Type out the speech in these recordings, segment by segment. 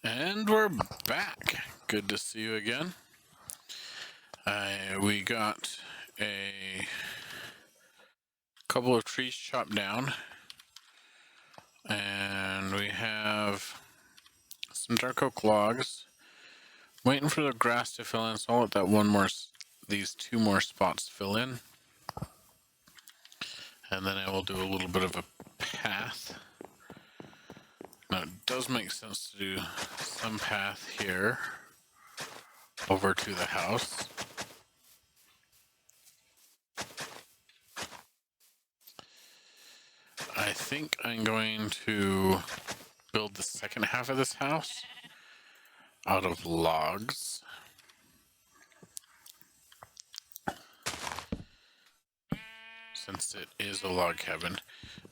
And we're back. Good to see you again. We got a couple of trees chopped down, and we have some dark oak logs. Waiting for the grass to fill in, so I'll let these two more spots fill in, and then I will do a little bit of a path. Now, it does make sense to do some path here over to the house. I think I'm going to build the second half of this house out of logs. Since it is a log cabin,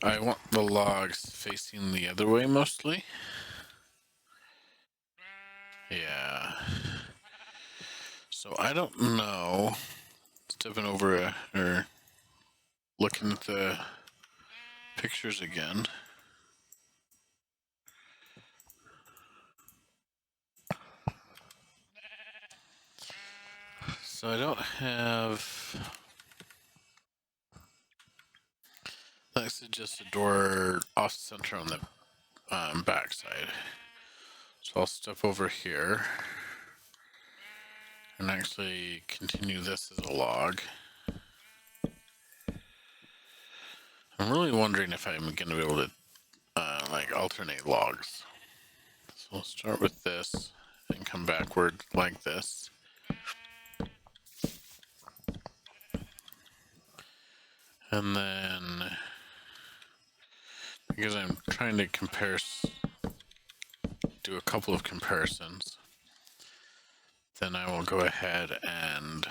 I want the logs facing the other way mostly. Yeah. So I don't know. Stepping over or looking at the pictures again. So I don't have. That suggests a door off center on the back side. So I'll step over here and actually continue this as a log. I'm really wondering if I'm going to be able to like alternate logs. So we'll start with this and come backward like this. And then, because I'm trying to do a couple of comparisons, then I will go ahead and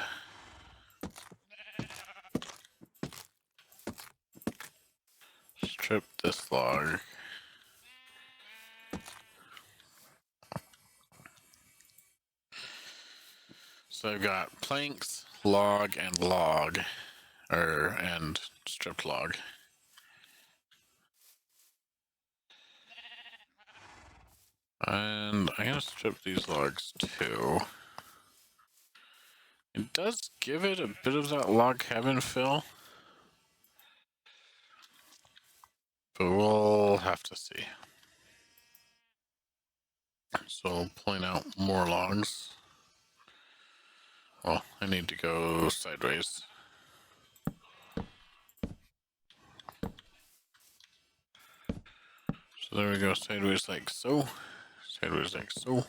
strip this log. So I've got planks, log, and log, and stripped log. And I'm gonna strip these logs too. It does give it a bit of that log cabin feel, but we'll have to see. So I'll point out more logs. Well, I need to go sideways. So there we go, sideways like so. Sideways like so.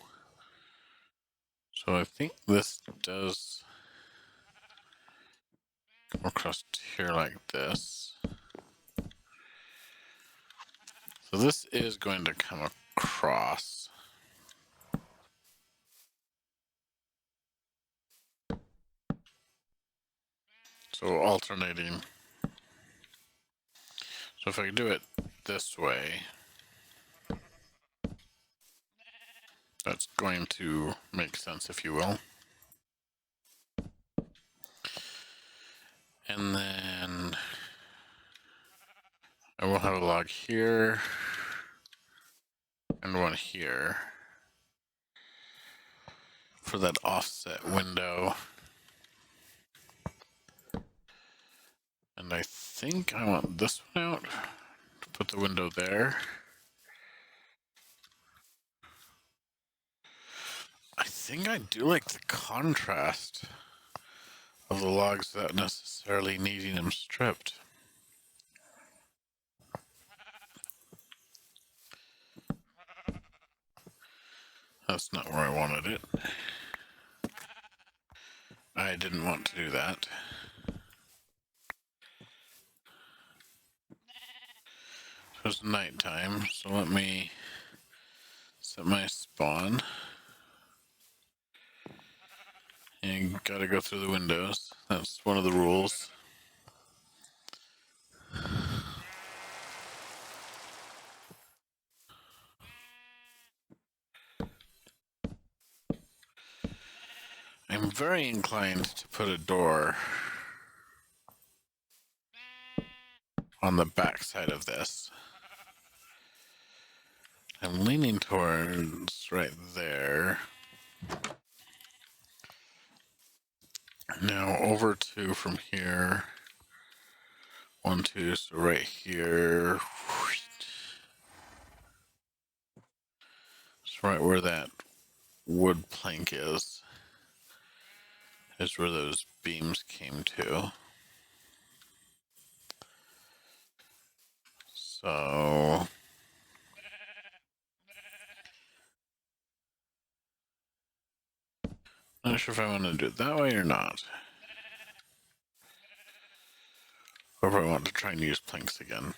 So I think this does come across here like this. So this is going to come across. So alternating. So if I do it this way, that's going to make sense, if you will. And then I will have a log here and one here for that offset window. And I think I want this one out to put the window there. I think I do like the contrast of the logs without necessarily needing them stripped. That's not where I wanted it. I didn't want to do that. So it's nighttime, so let me set my spawn. And you gotta go through the windows. That's one of the rules. I'm very inclined to put a door on the back side of this. I'm leaning towards right there. Now over to from here. 1, 2, so right here. It's right where that wood plank is where those beams came to. So not sure if I want to do it that way or not. Or if I want to try and use planks again.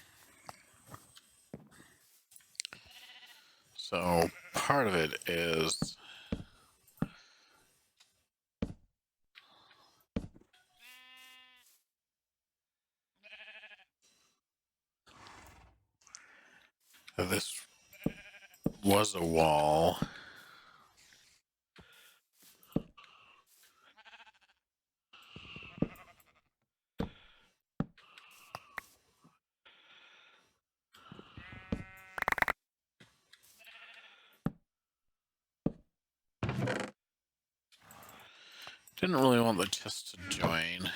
So part of it is this was a wall. Didn't really want the chest to join.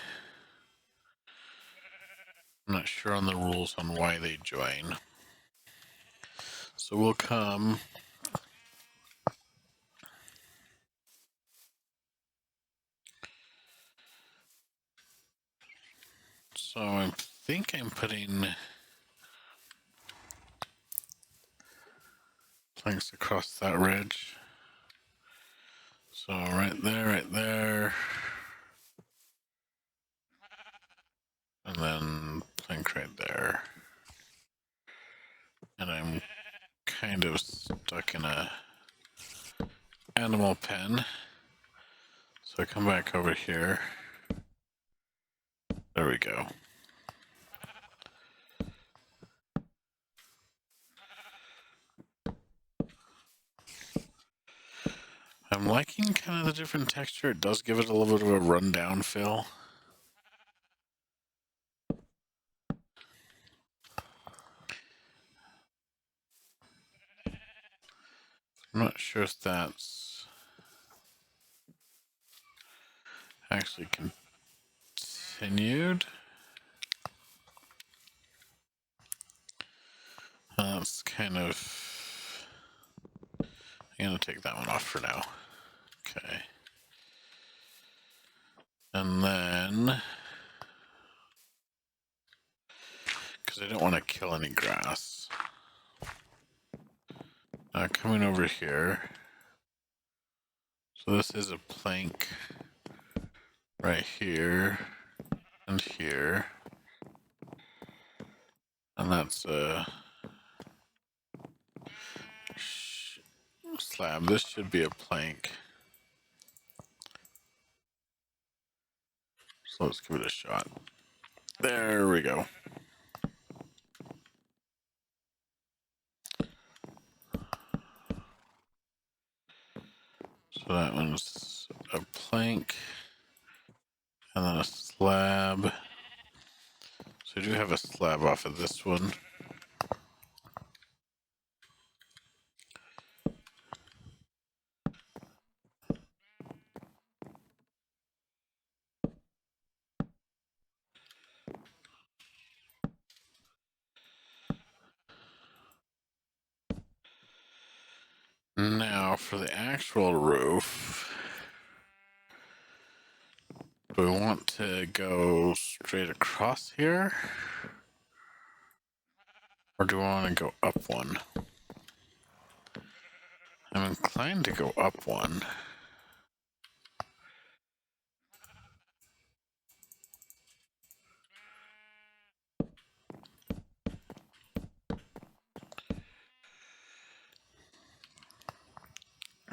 I'm not sure on the rules on why they join. So we'll come. So I think I'm putting planks across that ridge. So right there. And then plank right there. And I'm kind of stuck in a animal pen. So I come back over here. There we go. I'm liking kind of the different texture. It does give it a little bit of a rundown feel. I'm not sure if that's actually continued. That's kind of... I'm going to take that one off for now. Okay. And then... because I don't want to kill any grass. Coming over here. So this is a plank right here and here. And that's a slab. This should be a plank. So let's give it a shot. There we go. So that one's a plank and then a slab. So I do have a slab off of this one. Now for the actual roof, do we want to go straight across here? Or do we want to go up one? I'm inclined to go up one.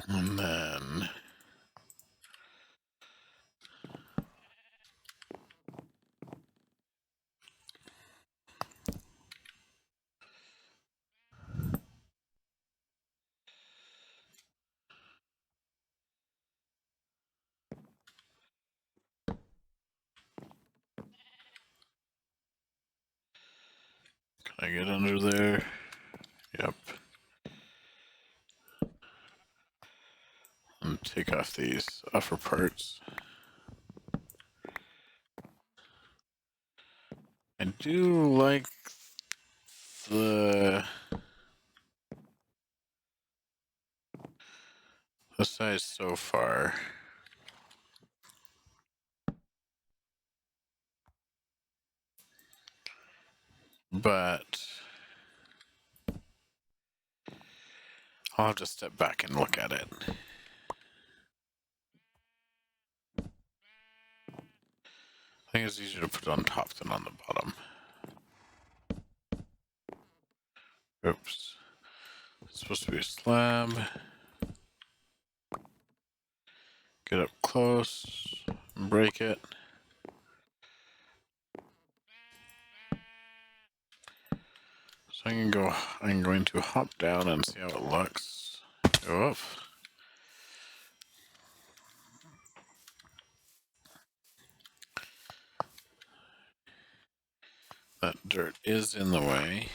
And then... can I get under there? Yep. take off these upper parts. I do like the size so far. But I'll have to step back and look at it. I think it's easier to put it on top than on the bottom. Oops. It's supposed to be a slab. Get up close, break it. So I'm going to hop down and see how it looks. Go up. That dirt is in the way.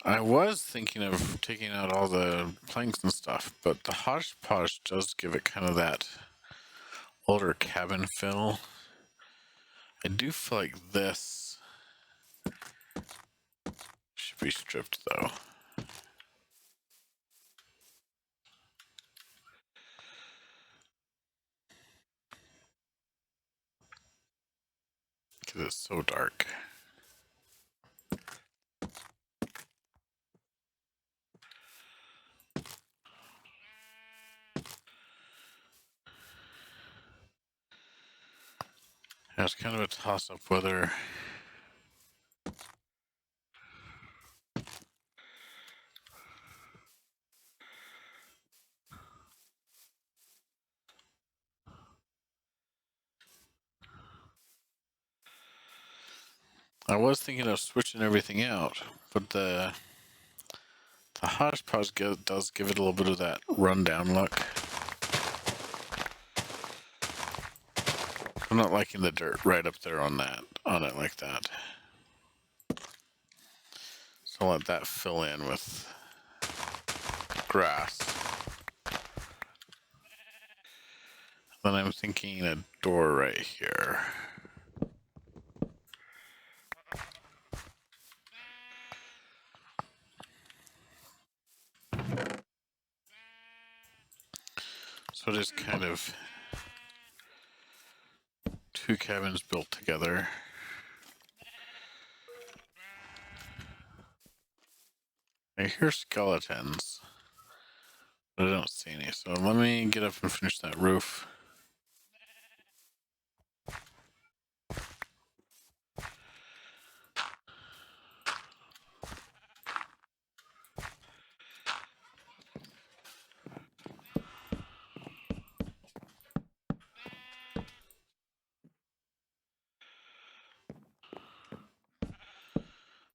I was thinking of taking out all the planks and stuff, but the hodgepodge does give it kind of that older cabin feel. I do feel like this should be stripped though. Because it's so dark. Yeah, it's kind of a toss-up whether I was thinking of switching everything out, but the hodgepodge does give it a little bit of that rundown look. I'm not liking the dirt right up there on it like that. So I'll let that fill in with grass. Then I'm thinking a door right here. So just kind of two cabins built together. I hear skeletons, but I don't see any. So let me get up and finish that roof.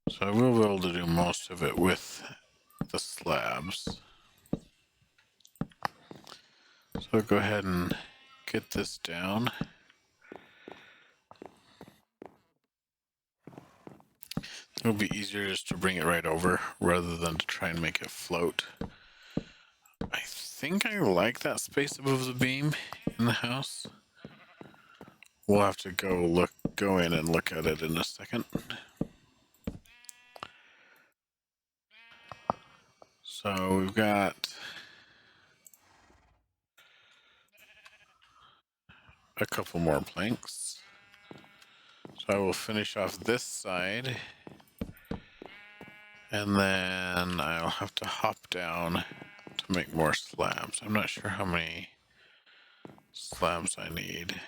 So I will be able to do most of it with the slabs. So I'll go ahead and get this down. It'll be easier just to bring it right over rather than to try and make it float. I think I like that space above the beam in the house. We'll have to go in and look at it in a second. So we've got a couple more planks. So I will finish off this side, and then I'll have to hop down to make more slabs. I'm not sure how many slabs I need.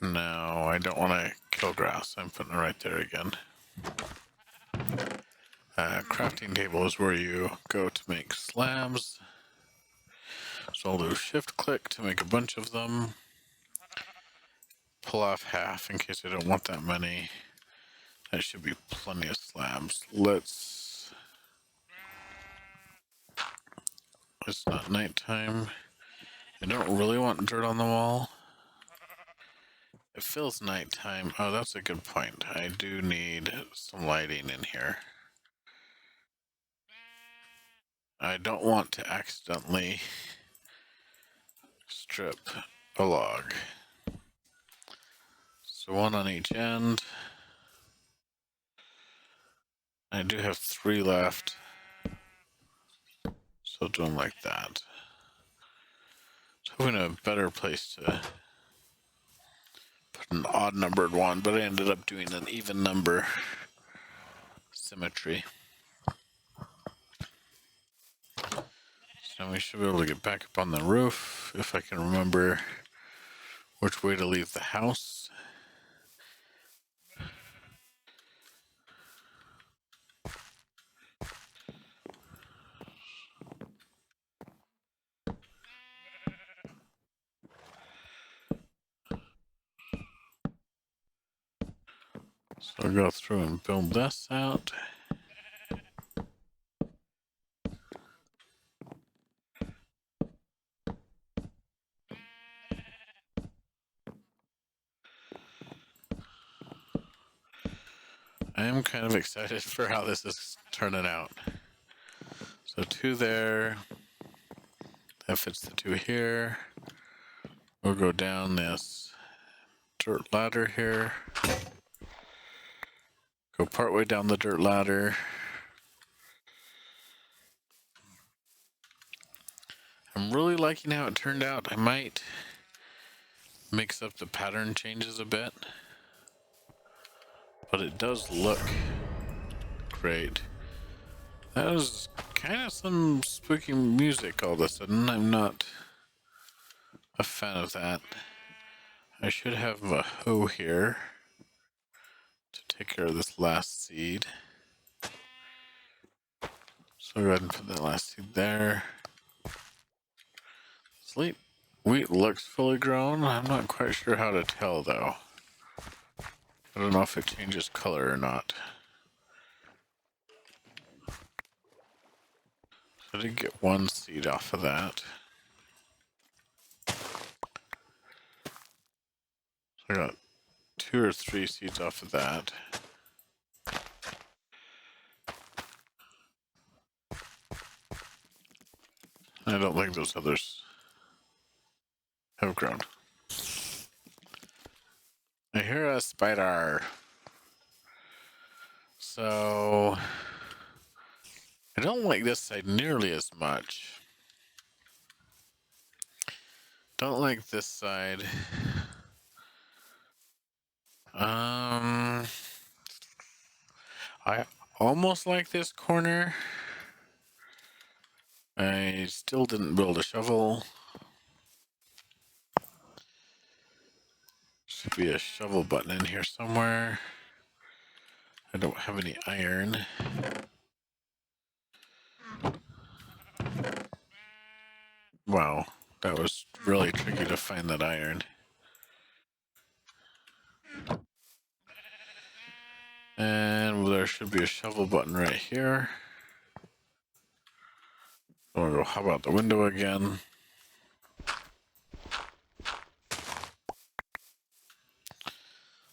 No, I don't want to kill grass. I'm putting it right there again. Crafting table is where you go to make slabs. So I'll do shift click to make a bunch of them. Pull off half in case I don't want that many. That should be plenty of slabs. It's not nighttime. I don't really want dirt on the wall. It feels nighttime. Oh, that's a good point. I do need some lighting in here. I don't want to accidentally strip a log. So one on each end. I do have 3 left. So do them like that. So hoping a better place to put an odd numbered one, but I ended up doing an even number symmetry. So we should be able to get back up on the roof if I can remember which way to leave the house. So I'll go through and build this out. I am kind of excited for how this is turning out. So 2 there. That fits the 2 here. We'll go down this dirt ladder here. Go partway down the dirt ladder. I'm really liking how it turned out. I might mix up the pattern changes a bit, but it does look great. That was kind of some spooky music all of a sudden. I'm not a fan of that. I should have a hoe here to take care of this last seed. So go ahead and put that last seed there. Sleep. Wheat looks fully grown. I'm not quite sure how to tell though. I don't know if it changes color or not. So I did get 1 seed off of that. So I got 2 or 3 seeds off of that. I don't think those others have grown. I hear a spider. So I don't like this side nearly as much. Don't like this side. I almost like this corner. I still didn't build a shovel. Should be a shovel button in here somewhere. I don't have any iron. Wow, that was really tricky to find that iron. And there should be a shovel button right here. We'll go hop out the window again.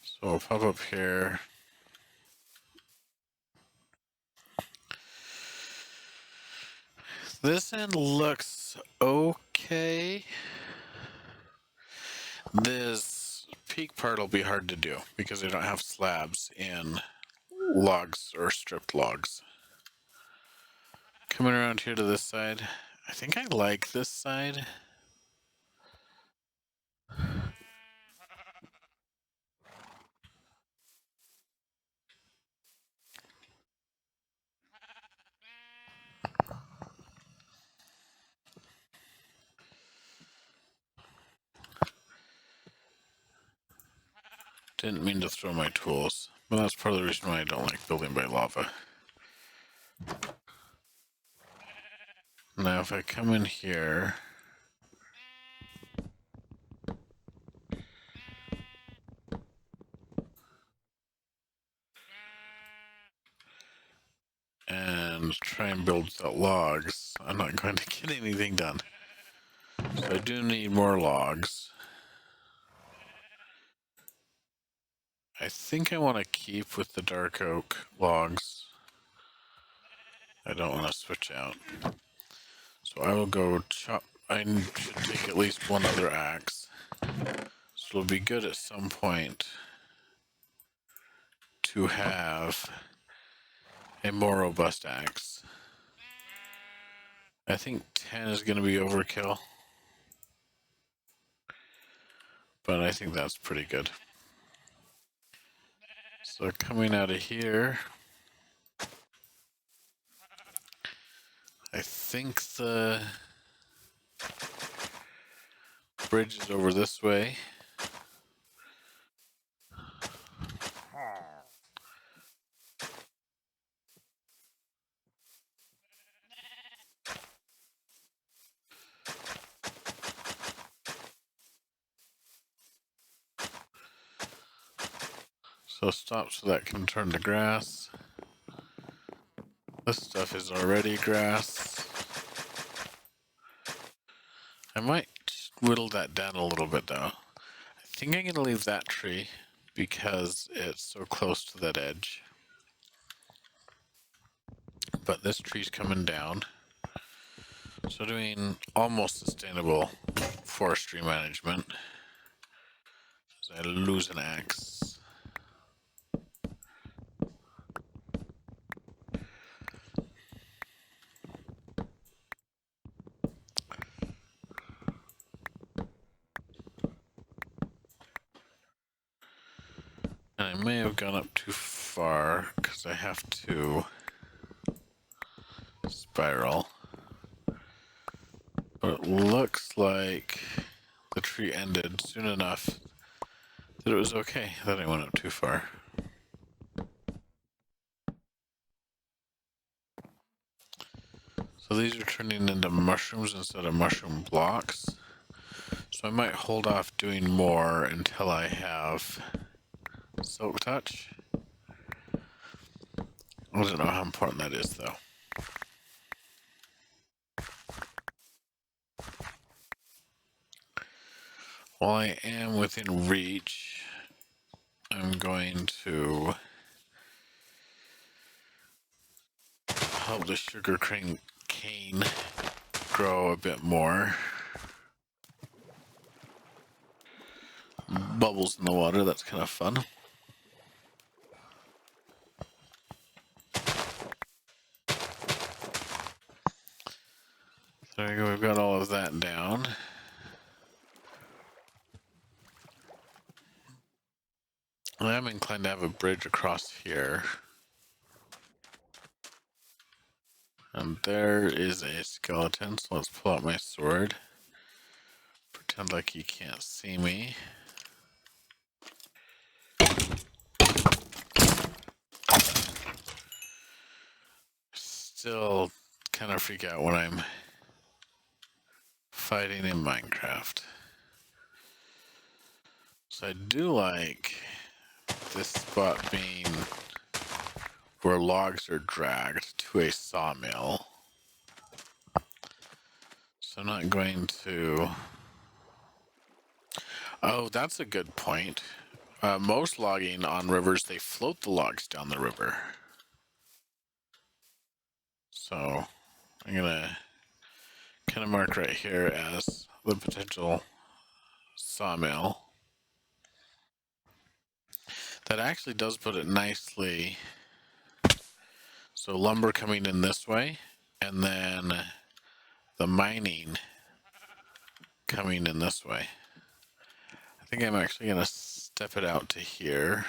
So I'll pop up here. This end looks okay. This peak part will be hard to do because I don't have slabs in logs or stripped logs. Coming around here to this side, I think I like this side. Didn't mean to throw my tools, but that's part of the reason why I don't like building by lava. Now if I come in here, and try and build without logs, I'm not going to get anything done. So I do need more logs. I think I want to keep with the dark oak logs. I don't want to switch out. So I will go chop. I should take at least one other axe. So it'll be good at some point to have a more robust axe. I think 10 is going to be overkill, but I think that's pretty good. So coming out of here, I think the bridge is over this way. So stop so that can turn to grass. This stuff is already grass. I might whittle that down a little bit though. I think I'm going to leave that tree because it's so close to that edge. But this tree's coming down. So doing almost sustainable forestry management. So I lose an axe. And I may have gone up too far because I have to spiral. But it looks like the tree ended soon enough that it was okay that I went up too far. So these are turning into mushrooms instead of mushroom blocks. So I might hold off doing more until I have silk touch. I don't know how important that is though. While I am within reach, I'm going to help the sugar cane grow a bit more. Bubbles in the water, that's kind of fun. There we go, we've got all of that down. I'm inclined to have a bridge across here. And there is a skeleton, so let's pull out my sword. Pretend like he can't see me. Still kind of freak out when I'm fighting in Minecraft. So I do like this spot being where logs are dragged to a sawmill. So I'm not going to... Oh, that's a good point. Most logging on rivers, they float the logs down the river. So I'm gonna kind of mark right here as the potential sawmill. That actually does put it nicely. So lumber coming in this way, and then the mining coming in this way. I think I'm actually gonna step it out to here.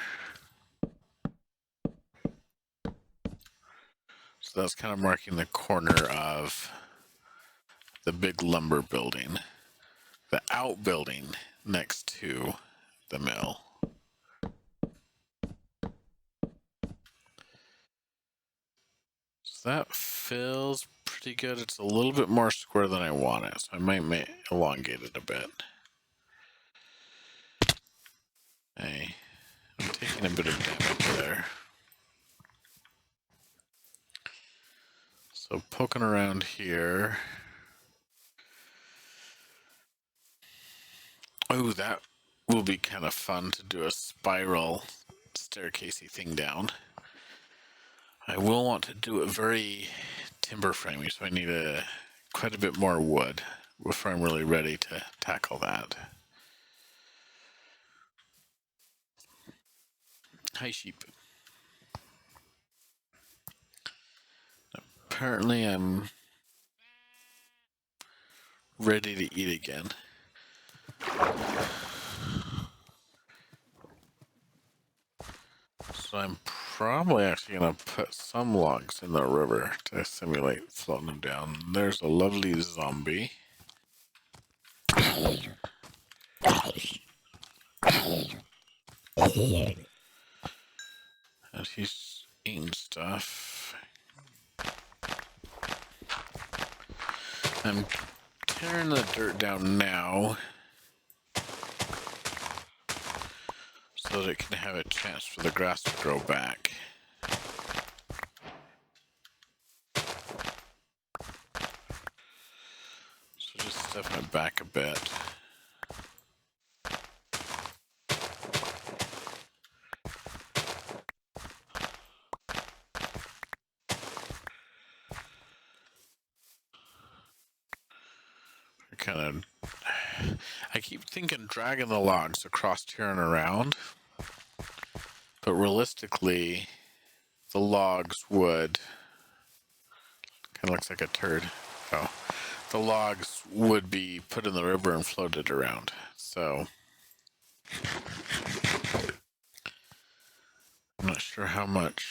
So that's kind of marking the corner of the big lumber building, the outbuilding next to the mill. So that feels pretty good. It's a little bit more square than I want it, so I might elongate it a bit. Hey, I'm taking a bit of damage there. So poking around here. Oh, that will be kind of fun to do a spiral staircasey thing down. I will want to do it very timber framey, so I need a quite a bit more wood before I'm really ready to tackle that. Hi, sheep. Apparently I'm ready to eat again. So I'm probably actually going to put some logs in the river to simulate floating them down. There's a lovely zombie. And he's eating stuff. I'm tearing the dirt down now so that it can have a chance for the grass to grow back. So just stepping it back a bit. I keep thinking dragging the logs across here and around, but realistically, the logs would, kind of looks like a turd. Oh, the logs would be put in the river and floated around. So I'm not sure how much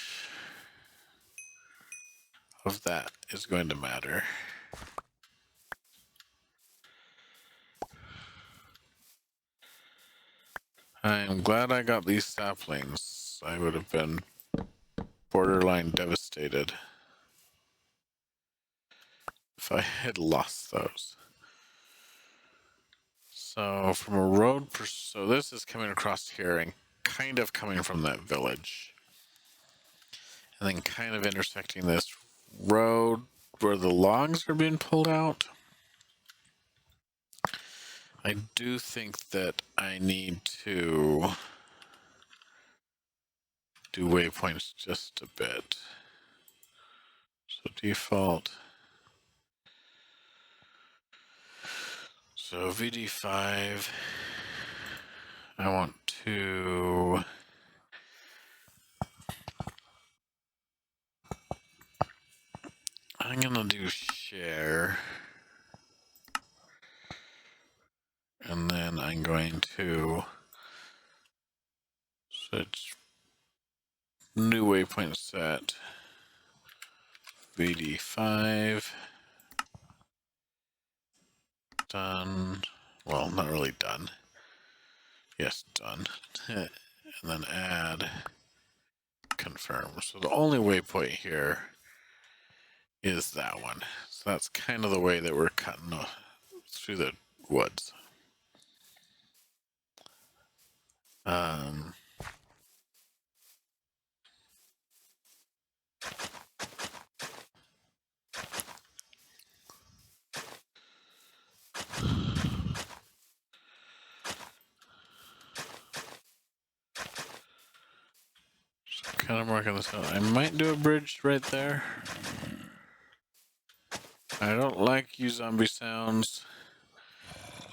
of that is going to matter. I'm glad I got these saplings. I would have been borderline devastated if I had lost those. So from a road, so this is coming across here and kind of coming from that village. And then kind of intersecting this road where the logs are being pulled out. I do think that I need to do waypoints just a bit. So default. So VD5, I want to I'm gonna do share, and then I'm going to switch new waypoint set, VD5, done, well, not really done, yes, done, and then add, confirm. So the only waypoint here is that one. So that's kind of the way that we're cutting through the woods. Kind of marking this out. I might do a bridge right there. I don't like you zombie sounds.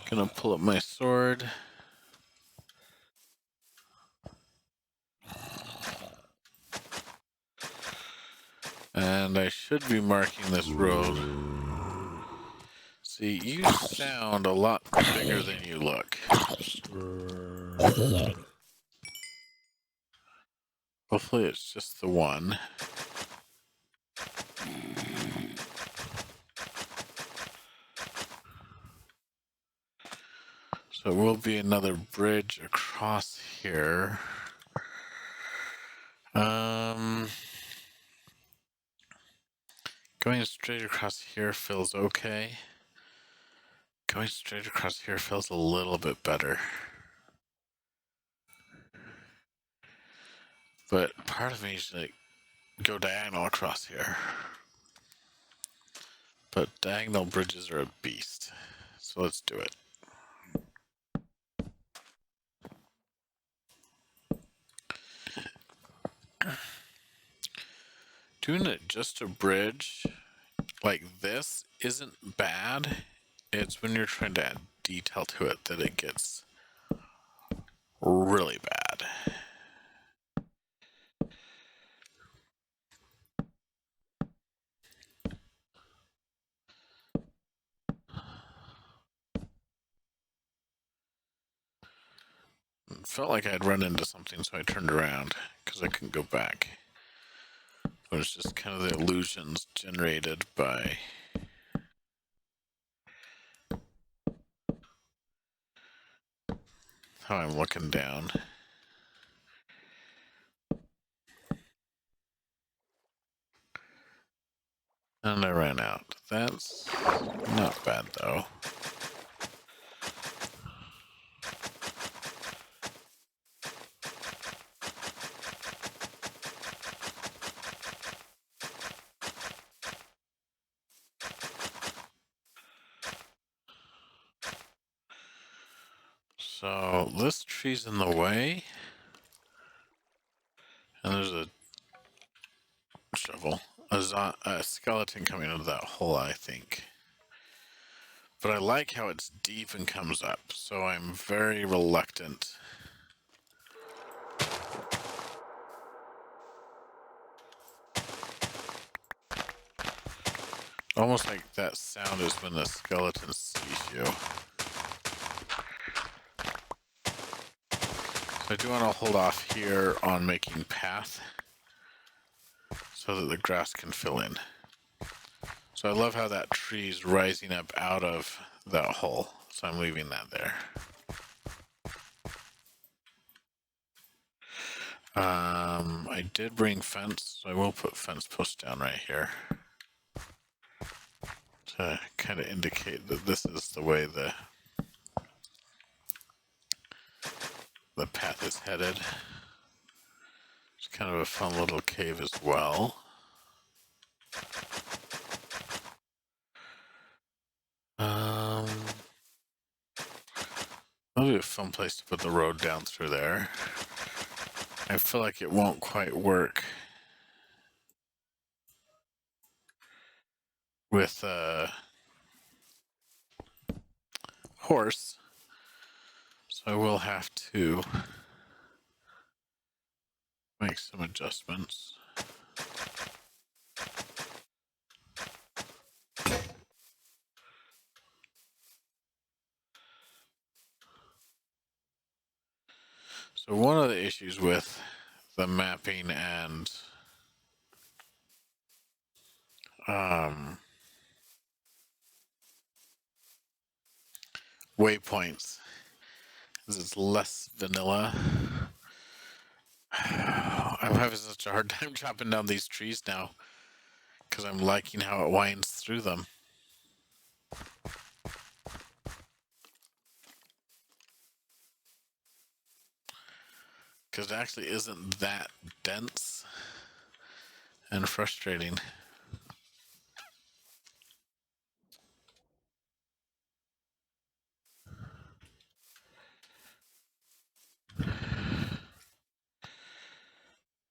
Gonna pull up my sword. And I should be marking this road. See, you sound a lot bigger than you look. Hopefully it's just the one. So it will be another bridge across here. Going straight across here feels okay. Going straight across here feels a little bit better. But part of me is like, go diagonal across here. But diagonal bridges are a beast. So let's do it. Doing it just a bridge like this isn't bad. It's when you're trying to add detail to it that it gets really bad. It felt like I'd run into something, so I turned around because I couldn't go back. But it's just kind of the illusions generated by how I'm looking down. And I ran out. That's not bad though. So this tree's in the way. And there's a shovel. A skeleton coming out of that hole, I think. But I like how it's deep and comes up, so I'm very reluctant. Almost like that sound is when the skeleton sees you. So I do want to hold off here on making path so that the grass can fill in. So I love how that tree's rising up out of that hole, so I'm leaving that there. I did bring fence, so I will put fence posts down right here to kind of indicate that this is the way the path is headed. It's kind of a fun little cave as well. That'll be a fun place to put the road down through there. I feel like it won't quite work with a horse, so I will have to make some adjustments. So one of the issues with the mapping and waypoints is it's less vanilla. I'm having such a hard time chopping down these trees now because I'm liking how it winds through them. Because it actually isn't that dense and frustrating.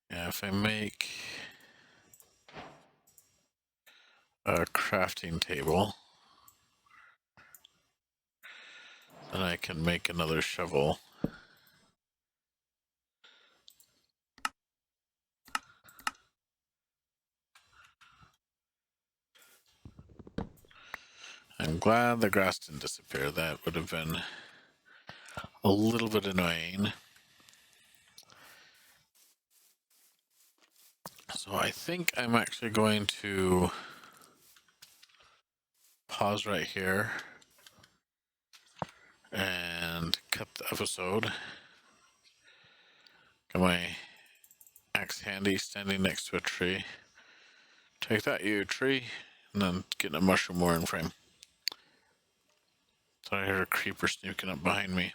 Yeah, if I make a crafting table, then I can make another shovel. I'm glad the grass didn't disappear. That would have been a little bit annoying. So I think I'm actually going to pause right here and cut the episode. Got my axe handy, standing next to a tree. Take that, you tree, and then getting a mushroom more in frame. Thought I heard a creeper sneaking up behind me.